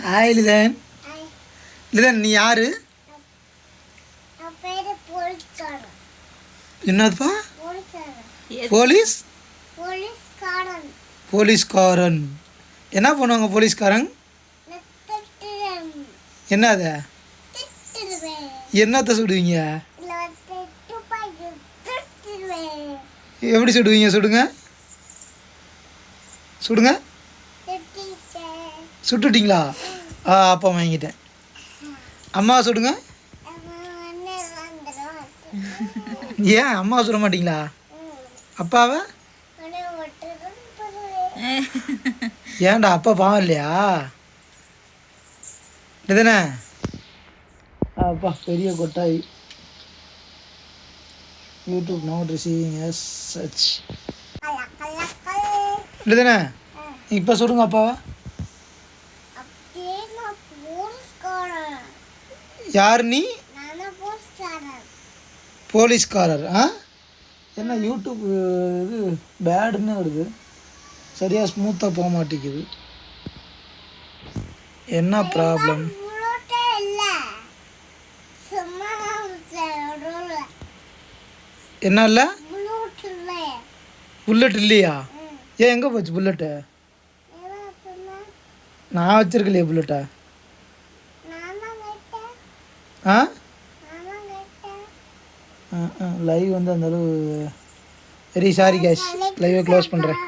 Hi Litton. Litton நீ யாரு? என்னதுப்பா? போலீஸ் போலீஸ்காரன். என்ன பண்ணுவாங்க போலீஸ்காரன்? என்னத என்னத்த சுடுவீங்க? எப்படி சுடுவீங்க? சுடுங்க சுடுங்க. சுட்டுட்டிங்களா? அப்பா வாங்கிட்டேன். அம்மா சுடுங்க. ஏன் அம்மா சுட மாட்டிங்களா? அப்பாவை ஏன்டா அப்பா பாவம் இல்லையா? இதுதானே அப்பா பெரிய கொட்டாய். YouTube not receiving as such. இதுதானே இப்போ சுடுங்க அப்பாவை. யார் நீ? போலீஸ்காரர். என்ன யூடியூப் இது பேடுன்னு வருது, சரியாக ஸ்மூத்தாக போக மாட்டேங்குது. என்ன ப்ராப்ளம்? என்ன இல்லை? புல்லட் இல்லையா? ஏன் எங்கே போச்சு புல்லட்டு? நான் வச்சுருக்கலையே புல்லட்டை. லைவ் வந்து அந்தளவு வெரி சாரி கேஷ். லைவை க்ளோஸ் பண்ணுறேன்.